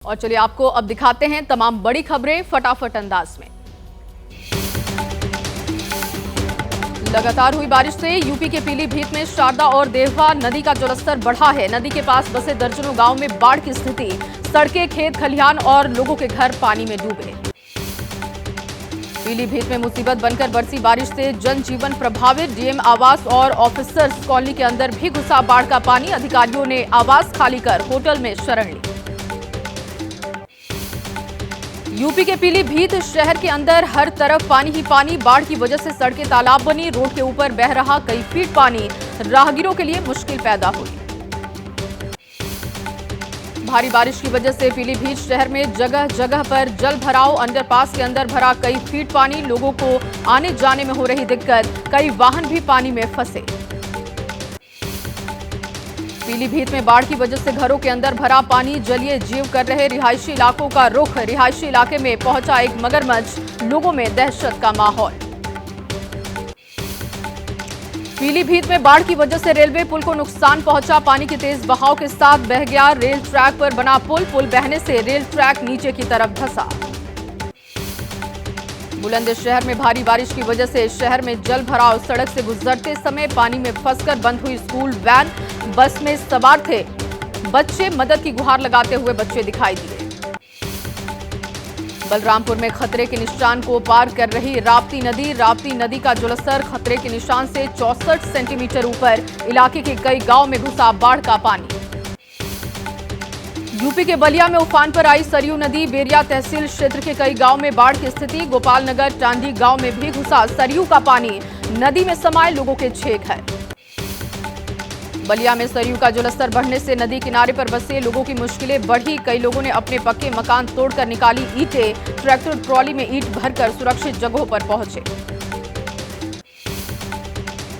और चलिए आपको अब दिखाते हैं तमाम बड़ी खबरें फटाफट अंदाज में। लगातार हुई बारिश से यूपी के पीलीभीत में शारदा और देववा नदी का जलस्तर बढ़ा है। नदी के पास बसे दर्जनों गांव में बाढ़ की स्थिति, सड़कें, खेत खलिहान और लोगों के घर पानी में डूबे। पीलीभीत में मुसीबत बनकर बरसी बारिश से जनजीवन प्रभावित। डीएम आवास और ऑफिसर्स कॉलोनी के अंदर भी घुसा बाढ़ का पानी। अधिकारियों ने आवास खाली कर होटल में शरण ली। यूपी के पीलीभीत शहर के अंदर हर तरफ पानी ही पानी। बाढ़ की वजह से सड़कें तालाब बनी, रोड के ऊपर बह रहा कई फीट पानी। राहगीरों के लिए मुश्किल पैदा हुई। भारी बारिश की वजह से पीलीभीत शहर में जगह जगह पर जल भराव। अंडरपास के अंदर भरा कई फीट पानी। लोगों को आने जाने में हो रही दिक्कत, कई वाहन भी पानी में फंसे। पीलीभीत में बाढ़ की वजह से घरों के अंदर भरा पानी। जलीय जीव कर रहे रिहायशी इलाकों का रुख। रिहायशी इलाके में पहुंचा एक मगरमच्छ, लोगों में दहशत का माहौल। पीलीभीत में बाढ़ की वजह से रेलवे पुल को नुकसान पहुंचा। पानी के तेज बहाव के साथ बह गया रेल ट्रैक पर बना पुल। पुल बहने से रेल ट्रैक नीचे की तरफ धंसा। बुलंदशहर में भारी बारिश की वजह से शहर में जल भराव। सड़क से गुजरते समय पानी में फंसकर बंद हुई स्कूल वैन। बस में सवार थे बच्चे, मदद की गुहार लगाते हुए बच्चे दिखाई दिए। बलरामपुर में खतरे के निशान को पार कर रही राप्ती नदी। राप्ती नदी का जलस्तर खतरे के निशान से 64 सेंटीमीटर ऊपर। इलाके के कई गांव में घुसा बाढ़ का पानी। यूपी के बलिया में उफान पर आई सरयू नदी। बेरिया तहसील क्षेत्र के कई गांव में बाढ़ की स्थिति। गोपालनगर टांडी गांव में भी घुसा सरयू का पानी। नदी में समाये लोगों के 6 घर। बलिया में सरयू का जलस्तर बढ़ने से नदी किनारे पर बसे लोगों की मुश्किलें बढ़ी। कई लोगों ने अपने पक्के मकान तोड़कर निकाली ईंटें। ट्रैक्टर ट्रॉली में ईंट भरकर सुरक्षित जगहों पर पहुंचे।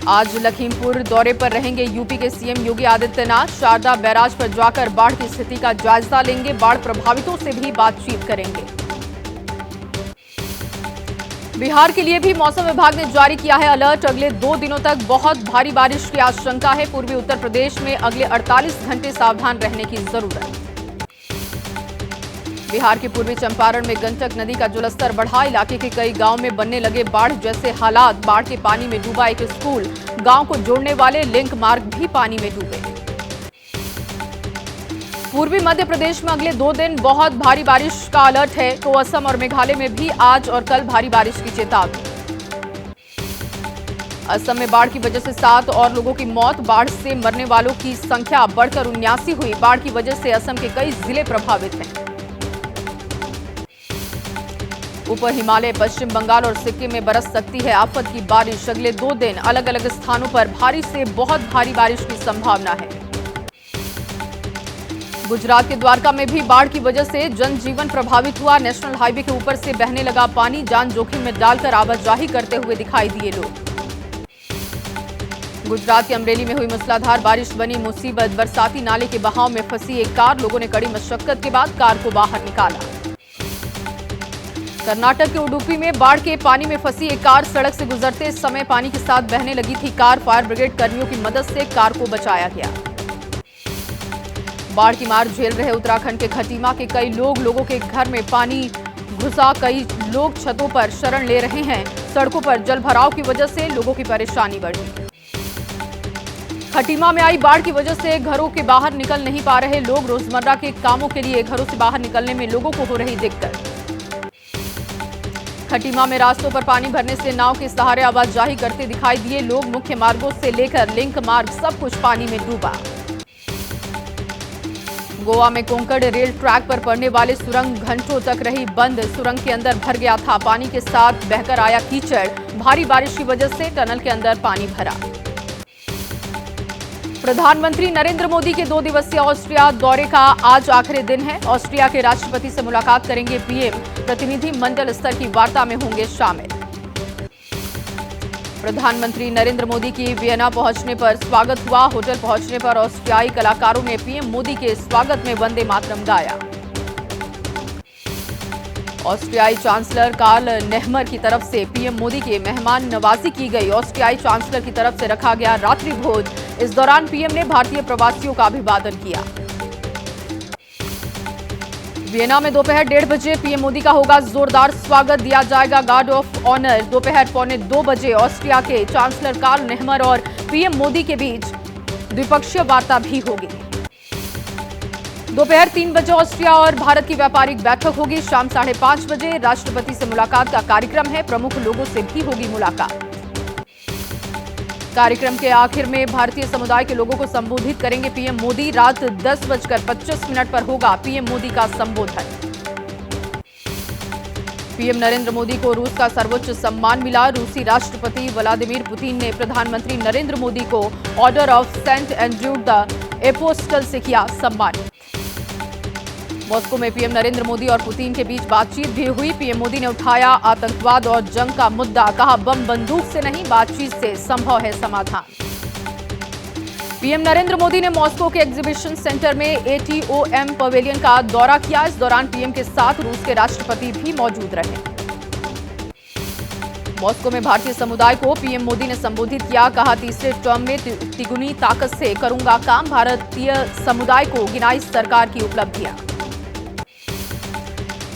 आज लखीमपुर दौरे पर रहेंगे यूपी के सीएम योगी आदित्यनाथ। शारदा बैराज पर जाकर बाढ़ की स्थिति का जायजा लेंगे। बाढ़ प्रभावितों से भी बातचीत करेंगे। बिहार के लिए भी मौसम विभाग ने जारी किया है अलर्ट। अगले 2 दिनों तक बहुत भारी बारिश की आशंका है। पूर्वी उत्तर प्रदेश में अगले 48 घंटे सावधान रहने की जरूरत। बिहार के पूर्वी चंपारण में गंडक नदी का जलस्तर बढ़ा। इलाके के कई गांव में बनने लगे बाढ़ जैसे हालात। बाढ़ के पानी में डूबा एक स्कूल। गांव को जोड़ने वाले लिंक मार्ग भी पानी में डूबे। पूर्वी मध्य प्रदेश में अगले 2 दिन बहुत भारी बारिश का अलर्ट है, तो असम और मेघालय में भी आज और कल भारी बारिश की चेतावनी। असम में बाढ़ की वजह से 7 और लोगों की मौत। बाढ़ से मरने वालों की संख्या बढ़कर 79 हुई। बाढ़ की वजह से असम के कई जिले प्रभावित हैं। ऊपर हिमालय, पश्चिम बंगाल और सिक्किम में बरस सकती है आफत की बारिश। अगले 2 दिन अलग अलग स्थानों पर भारी से बहुत भारी बारिश की संभावना है। गुजरात के द्वारका में भी बाढ़ की वजह से जनजीवन प्रभावित हुआ। नेशनल हाईवे के ऊपर से बहने लगा पानी। जान जोखिम में डालकर आवाजाही करते हुए दिखाई दिए लोग। गुजरात के अमरेली में हुई मूसलाधार बारिश बनी मुसीबत। बरसाती नाले के बहाव में फंसी एक कार। लोगों ने कड़ी मशक्कत के बाद कार को बाहर निकाला। कर्नाटक के उडुपी में बाढ़ के पानी में फंसी एक कार। सड़क से गुजरते समय पानी के साथ बहने लगी थी कार। फायर ब्रिगेड कर्मियों की मदद से कार को बचाया गया। बाढ़ की मार झेल रहे उत्तराखंड के खटीमा के कई लोगों के घर में पानी घुसा। कई लोग छतों पर शरण ले रहे हैं। सड़कों पर जल भराव की वजह से लोगों की परेशानी बढ़ी। खटीमा में आई बाढ़ की वजह से घरों के बाहर निकल नहीं पा रहे लोग। रोजमर्रा के कामों के लिए घरों से बाहर निकलने में लोगों को हो रही दिक्कत। खटीमा में रास्तों पर पानी भरने से नाव के सहारे आवाजाही करते दिखाई दिए लोग। मुख्य मार्गों से लेकर लिंक मार्ग सब कुछ पानी में डूबा। गोवा में कोंकण रेल ट्रैक पर पड़ने वाले सुरंग घंटों तक रही बंद। सुरंग के अंदर भर गया था पानी के साथ बहकर आया कीचड़। भारी बारिश की वजह से टनल के अंदर पानी भरा। प्रधानमंत्री नरेंद्र मोदी के 2 दिवसीय ऑस्ट्रिया दौरे का आज आखिरी दिन है। ऑस्ट्रिया के राष्ट्रपति से मुलाकात करेंगे पीएम। प्रतिनिधि मंडल स्तर की वार्ता में होंगे शामिल। प्रधानमंत्री नरेंद्र मोदी की वियना पहुंचने पर स्वागत हुआ। होटल पहुंचने पर ऑस्ट्रियाई कलाकारों ने पीएम मोदी के स्वागत में वंदे मातरम गाया। ऑस्ट्रियाई चांसलर कार्ल नेहमर की तरफ से पीएम मोदी के मेहमान नवाजी की गई। ऑस्ट्रियाई चांसलर की तरफ से रखा गया रात्रि भोज। इस दौरान पीएम ने भारतीय प्रवासियों का अभिवादन किया। वियना में दोपहर 1:30 बजे पीएम मोदी का होगा जोरदार स्वागत, दिया जाएगा गार्ड ऑफ ऑनर। दोपहर 1:45 बजे ऑस्ट्रिया के चांसलर कार्ल नेहमर और पीएम मोदी के बीच द्विपक्षीय वार्ता भी होगी। दोपहर 3 बजे ऑस्ट्रिया और भारत की व्यापारिक बैठक होगी। शाम 5:30 बजे राष्ट्रपति से मुलाकात का कार्यक्रम है। प्रमुख लोगों से भी होगी मुलाकात। कार्यक्रम के आखिर में भारतीय समुदाय के लोगों को संबोधित करेंगे पीएम मोदी। रात 10:25 पर होगा पीएम मोदी का संबोधन। पीएम नरेंद्र मोदी को रूस का सर्वोच्च सम्मान मिला। रूसी राष्ट्रपति व्लादिमीर पुतिन ने प्रधानमंत्री नरेंद्र मोदी को order of Saint Andrew the Apostle से किया सम्मानित। मॉस्को में पीएम नरेंद्र मोदी और पुतिन के बीच बातचीत भी हुई। पीएम मोदी ने उठाया आतंकवाद और जंग का मुद्दा, कहा बम बंदूक से नहीं, बातचीत से संभव है समाधान। पीएम नरेंद्र मोदी ने मॉस्को के एग्जीबिशन सेंटर में एटीओएम पवेलियन का दौरा किया। इस दौरान पीएम के साथ रूस के राष्ट्रपति भी मौजूद रहे। मॉस्को में भारतीय समुदाय को पीएम मोदी ने संबोधित किया, कहा तीसरे टर्म में तिगुनी ताकत से करूंगा काम। भारतीय समुदाय को गिनाई सरकार की उपलब्धियां।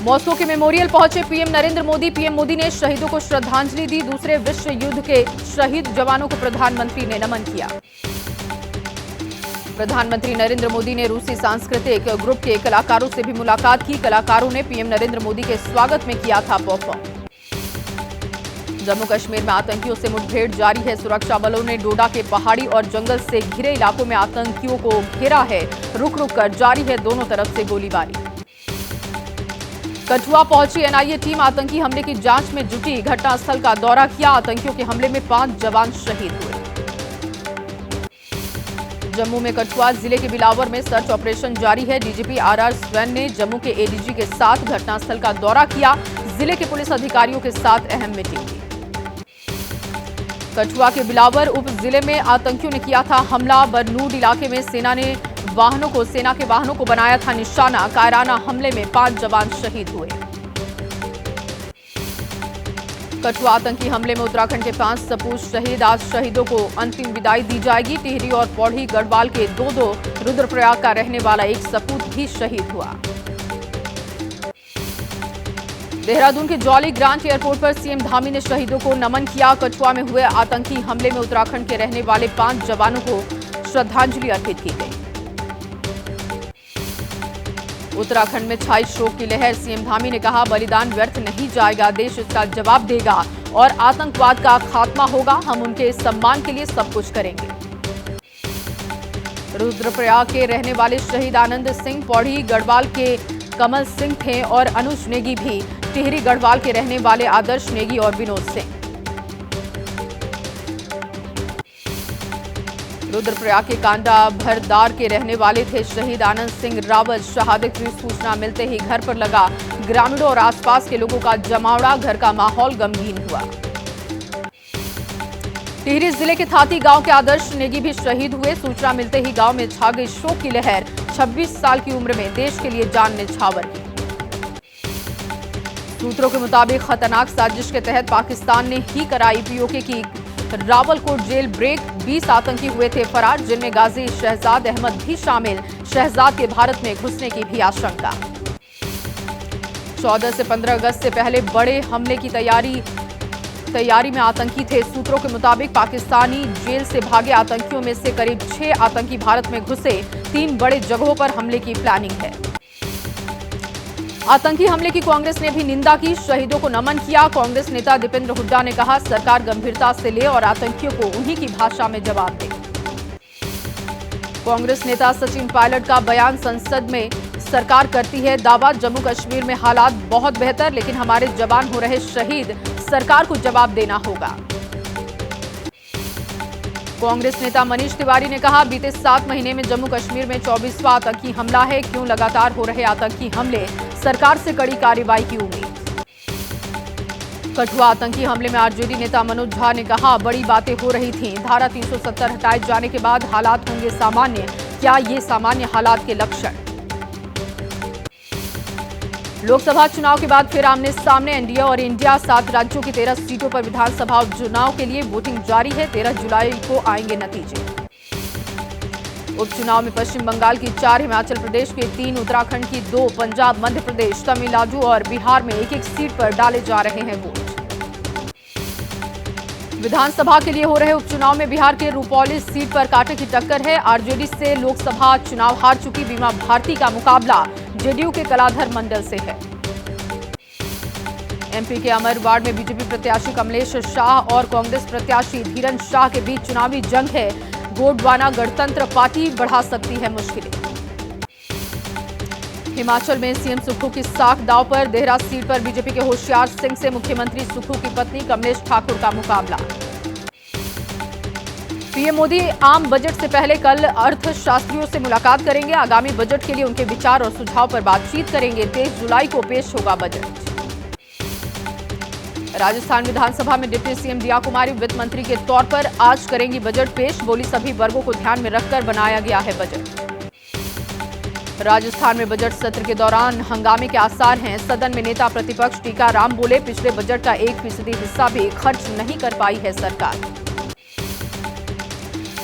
मॉस्को के मेमोरियल पहुंचे पीएम नरेंद्र मोदी। पीएम मोदी ने शहीदों को श्रद्धांजलि दी। दूसरे विश्व युद्ध के शहीद जवानों को प्रधानमंत्री ने नमन किया। प्रधानमंत्री नरेंद्र मोदी ने रूसी सांस्कृतिक ग्रुप के कलाकारों से भी मुलाकात की। कलाकारों ने पीएम नरेंद्र मोदी के स्वागत में किया था परफॉर्म। जम्मू कश्मीर में आतंकियों से मुठभेड़ जारी है। सुरक्षा बलों ने डोडा के पहाड़ी और जंगल से घिरे इलाकों में आतंकियों को घेरा है। रुक रुक कर जारी है दोनों तरफ से गोलीबारी। कठुआ पहुंची एनआईए टीम, आतंकी हमले की जांच में जुटी। घटनास्थल का दौरा किया। आतंकियों के हमले में 5 जवान शहीद हुए। जम्मू में कठुआ जिले के बिलावर में सर्च ऑपरेशन जारी है। डीजीपी आरआर स्वैन ने जम्मू के एडीजी के साथ घटनास्थल का दौरा किया। जिले के पुलिस अधिकारियों के साथ अहम मीटिंग की। कठुआ के बिलावर उप जिले में आतंकियों ने किया था हमला। बरनूड इलाके में सेना के वाहनों को बनाया था निशाना। कायराना हमले में 5 जवान शहीद हुए। कठुआ आतंकी हमले में उत्तराखंड के 5 सपूत शहीद। आज शहीदों को अंतिम विदाई दी जाएगी। टिहरी और पौड़ी गढ़वाल के 2-2, रुद्रप्रयाग का रहने वाला एक सपूत भी शहीद हुआ। देहरादून के जौली ग्रांट एयरपोर्ट पर सीएम धामी ने शहीदों को नमन किया। कठुआ में हुए आतंकी हमले में उत्तराखंड के रहने वाले 5 जवानों को श्रद्धांजलि अर्पित की गई। उत्तराखंड में छाई शोक की लहर। सीएम धामी ने कहा बलिदान व्यर्थ नहीं जाएगा, देश इसका जवाब देगा और आतंकवाद का खात्मा होगा। हम उनके सम्मान के लिए सब कुछ करेंगे। रुद्रप्रयाग के रहने वाले शहीद आनंद सिंह, पौड़ी गढ़वाल के कमल सिंह थे और अनुज नेगी भी। टिहरी गढ़वाल के रहने वाले आदर्श नेगी और विनोद सिंह। रुद्रप्रयाग के कांडा भरदार के रहने वाले थे शहीद आनंद सिंह रावत। शहादत की सूचना मिलते ही घर पर लगा ग्रामीणों और आसपास के लोगों का जमावड़ा। घर का माहौल गमगीन हुआ। टिहरी जिले के थाती गांव के आदर्श नेगी भी शहीद हुए। सूचना मिलते ही गांव में छा गई शोक की लहर। 26 साल की उम्र में देश के लिए जान न्यौछावर की। सूत्रों के मुताबिक खतरनाक साजिश के तहत पाकिस्तान ने ही कराई पीओके की रावलकोट जेल ब्रेक। 20 आतंकी हुए थे फरार, जिनमें गाजी शहजाद अहमद भी शामिल। शहजाद के भारत में घुसने की भी आशंका। 14 से 15 अगस्त से पहले बड़े हमले की तैयारी में आतंकी थे। सूत्रों के मुताबिक पाकिस्तानी जेल से भागे आतंकियों में से करीब 6 आतंकी भारत में घुसे। 3 बड़े जगहों पर हमले की प्लानिंग है। आतंकी हमले की कांग्रेस ने भी निंदा की। शहीदों को नमन किया। कांग्रेस नेता दीपेंद्र हुड्डा ने कहा सरकार गंभीरता से ले और आतंकियों को उन्हीं की भाषा में जवाब दे। कांग्रेस नेता सचिन पायलट का बयान, संसद में सरकार करती है दावा, जम्मू कश्मीर में हालात बहुत बेहतर, लेकिन हमारे जवान हो रहे शहीद, सरकार को जवाब देना होगा। कांग्रेस नेता मनीष तिवारी ने कहा बीते 7 महीने में जम्मू कश्मीर में 24वां आतंकी हमला है। क्यों लगातार हो रहे आतंकी हमले, सरकार से कड़ी कार्रवाई की उम्मीद। कठुआ आतंकी हमले में आरजेडी नेता मनोज झा ने कहा बड़ी बातें हो रही थीं। धारा 370 हटाए जाने के बाद हालात होंगे सामान्य। क्या ये सामान्य हालात के लक्षण? लोकसभा चुनाव के बाद फिर आमने सामने एनडीए और इंडिया। 7 राज्यों की 13 सीटों पर विधानसभा उपचुनाव के लिए वोटिंग जारी है। 13 जुलाई को आएंगे नतीजे। उपचुनाव में पश्चिम बंगाल की 4, हिमाचल प्रदेश के 3, उत्तराखंड की 2, पंजाब, मध्य प्रदेश, तमिलनाडु और बिहार में एक-एक सीट पर डाले जा रहे हैं वोट। विधानसभा के लिए हो रहे उपचुनाव में बिहार के रुपौली सीट पर कांटे की टक्कर है। आरजेडी से लोकसभा चुनाव हार चुकी बीमा भारती का मुकाबला जेडीयू के कलाधर मंडल से है। एमपी के अमरवाड़ में बीजेपी प्रत्याशी कमलेश शाह और कांग्रेस प्रत्याशी धीरन शाह के बीच चुनावी जंग है। गोंडवाना गणतंत्र पार्टी बढ़ा सकती है मुश्किलें। हिमाचल में सीएम सुक्खू की साख दांव पर। देहरा सीट पर बीजेपी के होशियार सिंह से मुख्यमंत्री सुक्खू की पत्नी कमलेश ठाकुर का मुकाबला। पीएम मोदी आम बजट से पहले कल अर्थशास्त्रियों से मुलाकात करेंगे। आगामी बजट के लिए उनके विचार और सुझाव पर बातचीत करेंगे। 23 जुलाई को पेश होगा बजट। राजस्थान विधानसभा में डिप्टी सीएम दिया कुमारी वित्त मंत्री के तौर पर आज करेंगी बजट पेश। बोली सभी वर्गों को ध्यान में रखकर बनाया गया है बजट। राजस्थान में बजट सत्र के दौरान हंगामे के आसार हैं। सदन में नेता प्रतिपक्ष टीकाराम बोले, पिछले बजट का 1% हिस्सा भी खर्च नहीं कर पाई है सरकार।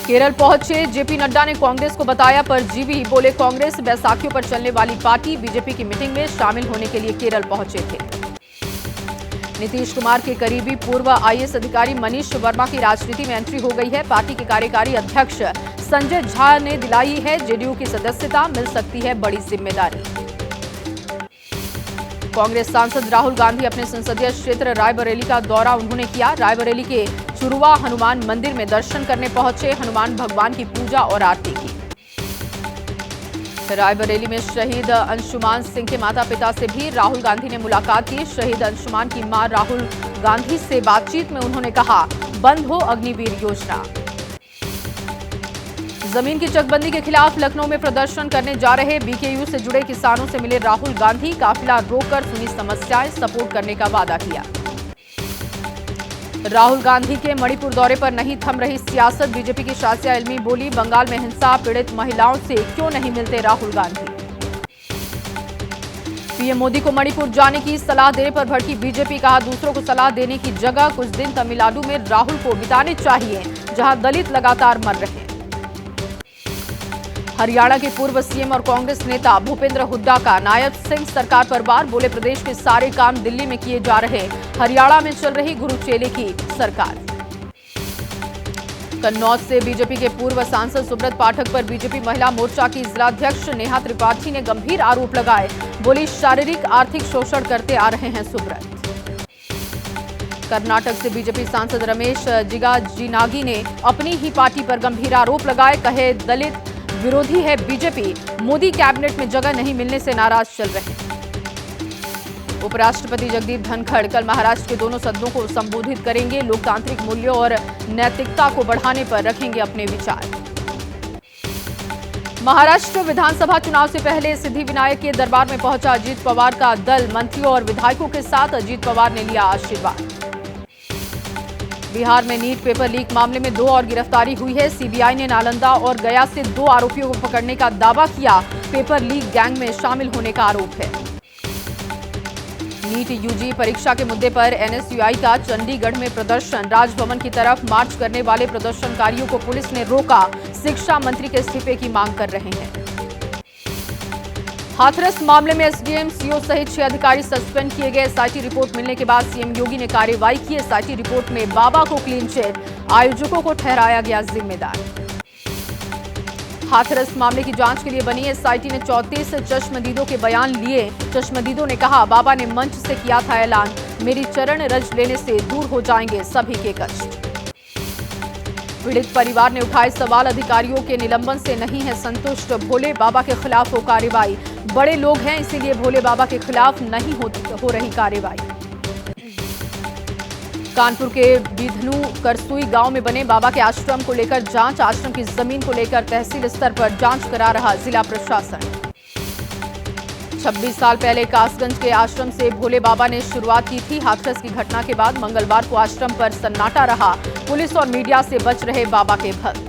केरल पहुंचे जेपी नड्डा ने कांग्रेस को बताया परजीवी। बोले, कांग्रेस बैसाखियों पर चलने वाली पार्टी। बीजेपी की मीटिंग में शामिल होने के लिए केरल पहुंचे थे। नीतीश कुमार के करीबी पूर्व आईएएस अधिकारी मनीष वर्मा की राजनीति में एंट्री हो गई है। पार्टी के कार्यकारी अध्यक्ष संजय झा ने दिलाई है जेडीयू की सदस्यता। मिल सकती है बड़ी जिम्मेदारी। कांग्रेस सांसद राहुल गांधी अपने संसदीय क्षेत्र रायबरेली का दौरा उन्होंने किया। रायबरेली के चुरुआ हनुमान मंदिर में दर्शन करने पहुंचे। हनुमान भगवान की पूजा और आरती की। रायबरेली में शहीद अंशुमान सिंह के माता पिता से भी राहुल गांधी ने मुलाकात की। शहीद अंशुमान की मां राहुल गांधी से बातचीत में उन्होंने कहा, बंद हो अग्निवीर योजना। जमीन की चकबंदी के खिलाफ लखनऊ में प्रदर्शन करने जा रहे बीकेयू से जुड़े किसानों से मिले राहुल गांधी। काफिला रोककर सुनी समस्याएं, सपोर्ट करने का वादा किया। राहुल गांधी के मणिपुर दौरे पर नहीं थम रही सियासत। बीजेपी की शासिया इल्मी बोली, बंगाल में हिंसा पीड़ित महिलाओं से क्यों नहीं मिलते राहुल गांधी। पीएम मोदी को मणिपुर जाने की सलाह देने पर भड़की बीजेपी। कहा, दूसरों को सलाह देने की जगह कुछ दिन तमिलनाडु में राहुल को बिताने चाहिए, जहां दलित लगातार मर रहे हैं। हरियाणा के पूर्व सीएम और कांग्रेस नेता भूपेंद्र हुड्डा का नायब सिंह सरकार पर वार। बोले, प्रदेश के सारे काम दिल्ली में किए जा रहे, हरियाणा में चल रही गुरु चेले की सरकार। कन्नौज से बीजेपी के पूर्व सांसद सुब्रत पाठक पर बीजेपी महिला मोर्चा की जिलाध्यक्ष नेहा त्रिपाठी ने गंभीर आरोप लगाए। बोली, शारीरिक आर्थिक शोषण करते आ रहे हैं सुब्रत। कर्नाटक से बीजेपी सांसद रमेश जिगाजिनागी ने अपनी ही पार्टी पर गंभीर आरोप लगाए। कहे, दलित विरोधी है बीजेपी। मोदी कैबिनेट में जगह नहीं मिलने से नाराज चल रहे हैं। उपराष्ट्रपति जगदीप धनखड़ कल महाराष्ट्र के दोनों सदनों को संबोधित करेंगे। लोकतांत्रिक मूल्यों और नैतिकता को बढ़ाने पर रखेंगे अपने विचार। महाराष्ट्र विधानसभा चुनाव से पहले सिद्धिविनायक के दरबार में पहुंचा अजीत पवार का दल। मंत्रियों और विधायकों के साथ अजीत पवार ने लिया आशीर्वाद। बिहार में नीट पेपर लीक मामले में 2 और गिरफ्तारी हुई है। सीबीआई ने नालंदा और गया से 2 आरोपियों को पकड़ने का दावा किया। पेपर लीक गैंग में शामिल होने का आरोप है। नीट यूजी परीक्षा के मुद्दे पर एनएसयूआई का चंडीगढ़ में प्रदर्शन। राजभवन की तरफ मार्च करने वाले प्रदर्शनकारियों को पुलिस ने रोका। शिक्षा मंत्री के इस्तीफे की मांग कर रहे हैं। हाथरस मामले में एसडीएम, सीओ सहित 6 अधिकारी सस्पेंड किए गए। एसआईटी रिपोर्ट मिलने के बाद सीएम योगी ने कार्रवाई की। एसआईटी रिपोर्ट में बाबा को क्लीन चिट, आयोजकों को ठहराया गया जिम्मेदार। हाथरस मामले की जांच के लिए बनी एसआईटी ने 34 चश्मदीदों के बयान लिए। चश्मदीदों ने कहा, बाबा ने मंच से किया था ऐलान, मेरी चरण रज लेने से दूर हो जाएंगे सभी के कष्ट। पीड़ित परिवार ने उठाए सवाल, अधिकारियों के निलंबन से नहीं है संतुष्ट। भोले बाबा के खिलाफ हो कार्रवाई। बड़े लोग हैं इसीलिए भोले बाबा के खिलाफ नहीं हो रही कार्रवाई। कानपुर के बिधनू करसुई गांव में बने बाबा के आश्रम को लेकर जांच। आश्रम की जमीन को लेकर तहसील स्तर पर जांच करा रहा जिला प्रशासन। 26 साल पहले कासगंज के आश्रम से भोले बाबा ने शुरुआत की थी। हाथरस की घटना के बाद मंगलवार को आश्रम पर सन्नाटा रहा। पुलिस और मीडिया से बच रहे बाबा के भक्त।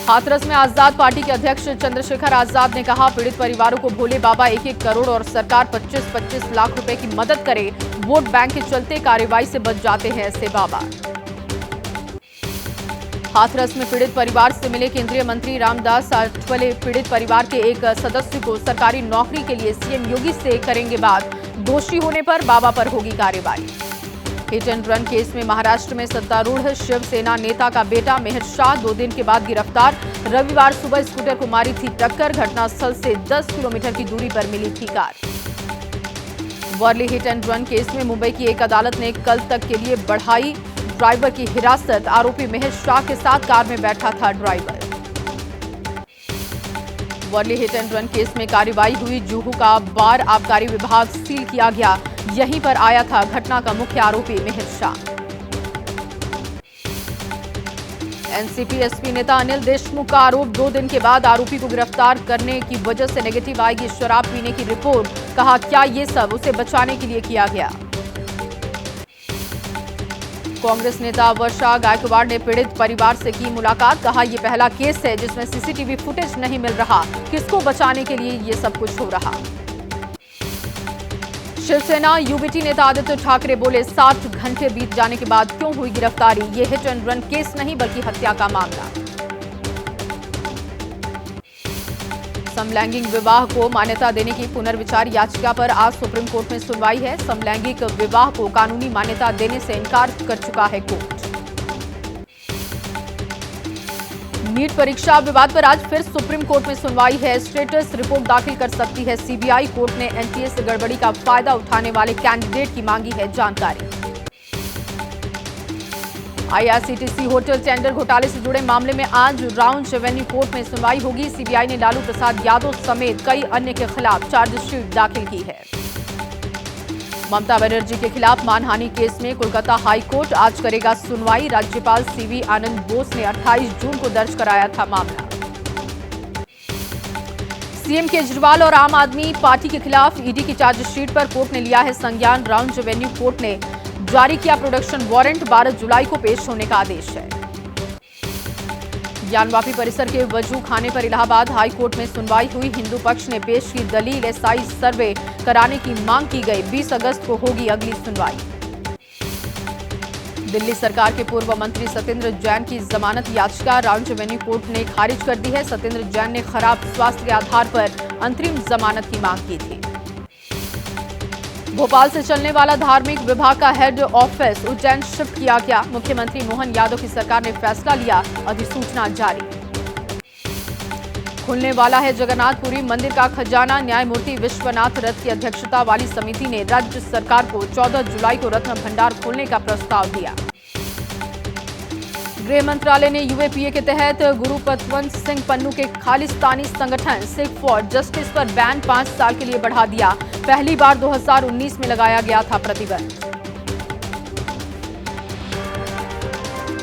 हाथरस में आजाद पार्टी के अध्यक्ष चंद्रशेखर आजाद ने कहा, पीड़ित परिवारों को भोले बाबा 1-1 करोड़ और सरकार 25-25 लाख रुपए की मदद करे। वोट बैंक के चलते कार्रवाई से बच जाते हैं ऐसे बाबा। हाथरस में पीड़ित परिवार से मिले केंद्रीय मंत्री रामदास आठवले। पीड़ित परिवार के एक सदस्य को सरकारी नौकरी के लिए सीएम योगी से करेंगे बात। दोषी होने पर बाबा पर होगी कार्रवाई। हिट एंड रन केस में महाराष्ट्र में सत्तारूढ़ शिवसेना नेता का बेटा मेहर शाह 2 दिन के बाद गिरफ्तार। रविवार सुबह स्कूटर को मारी थी टक्कर। घटनास्थल से 10 किलोमीटर की दूरी पर मिली थी car. Worli hit and run case में मुंबई की एक अदालत ने कल तक के लिए बढ़ाई ड्राइवर की हिरासत। आरोपी मेहर शाह के साथ कार में बैठा था driver. Worli hit and run case में कार्रवाई हुई। जुहू का बार आबकारी विभाग सील किया गया। यहीं पर आया था घटना का मुख्य आरोपी मेहर शाह। एनसीपी एसपी नेता अनिल देशमुख का आरोप 2 दिन के बाद आरोपी को गिरफ्तार करने की वजह से नेगेटिव आएगी शराब पीने की रिपोर्ट। कहा क्या ये सब उसे बचाने के लिए किया गया। कांग्रेस नेता वर्षा गायकवाड़ ने पीड़ित परिवार से की मुलाकात। कहा यह पहला केस है जिसमें सीसीटीवी फुटेज नहीं मिल रहा। किसको बचाने के लिए ये सब कुछ हो रहा। शिवसेना यूबीटी नेता आदित्य ठाकरे बोले 7 घंटे बीत जाने के बाद क्यों हुई गिरफ्तारी। ये हिट एंड रन केस नहीं बल्कि हत्या का मामला। समलैंगिक विवाह को मान्यता देने की पुनर्विचार याचिका पर आज सुप्रीम कोर्ट में सुनवाई है। समलैंगिक विवाह को कानूनी मान्यता देने से इनकार कर चुका है कोर्ट। नीट परीक्षा विवाद पर आज फिर सुप्रीम कोर्ट में सुनवाई है। स्टेटस रिपोर्ट दाखिल कर सकती है सीबीआई। कोर्ट ने एनटीए से गड़बड़ी का फायदा उठाने वाले कैंडिडेट की मांगी है जानकारी। आईआरसीटीसी होटल टेंडर घोटाले से जुड़े मामले में आज राउंड रेवेन्यू कोर्ट में सुनवाई होगी। सीबीआई ने लालू प्रसाद यादव समेत कई अन्य के खिलाफ चार्जशीट दाखिल की है। ममता बनर्जी के खिलाफ मानहानि केस में कोलकाता हाई कोर्ट आज करेगा सुनवाई। राज्यपाल सीवी आनंद बोस ने 28 जून को दर्ज कराया था मामला। सीएम केजरीवाल और आम आदमी पार्टी के खिलाफ ईडी की चार्जशीट पर कोर्ट ने लिया है संज्ञान। राउंड रेवेन्यू कोर्ट ने जारी किया प्रोडक्शन वारंट। 12 जुलाई को पेश होने का आदेश है। ज्ञानवापी परिसर के वजू खाने पर इलाहाबाद हाई कोर्ट में सुनवाई हुई। हिंदू पक्ष ने पेश की दलील। एसआई सर्वे कराने की मांग की गई। 20 अगस्त को होगी अगली सुनवाई। दिल्ली सरकार के पूर्व मंत्री सत्येंद्र जैन की जमानत याचिका राउंड रेवेन्यू कोर्ट ने खारिज कर दी है। सत्येंद्र जैन ने खराब स्वास्थ्य के आधार पर अंतरिम जमानत की मांग की थी। भोपाल से चलने वाला धार्मिक विभाग का हेड ऑफिस उज्जैन शिफ्ट किया गया। मुख्यमंत्री मोहन यादव की सरकार ने फैसला लिया। अधिसूचना जारी। खुलने वाला है जगन्नाथपुरी मंदिर का खजाना। न्यायमूर्ति विश्वनाथ रथ की अध्यक्षता वाली समिति ने राज्य सरकार को 14 जुलाई को रत्न भंडार खोलने का प्रस्ताव दिया। गृह मंत्रालय ने यूएपीए के तहत गुरु पतवंत सिंह पन्नू के खालिस्तानी संगठन सिख फॉर जस्टिस पर बैन 5 साल के लिए बढ़ा दिया। पहली बार 2019 में लगाया गया था प्रतिबंध।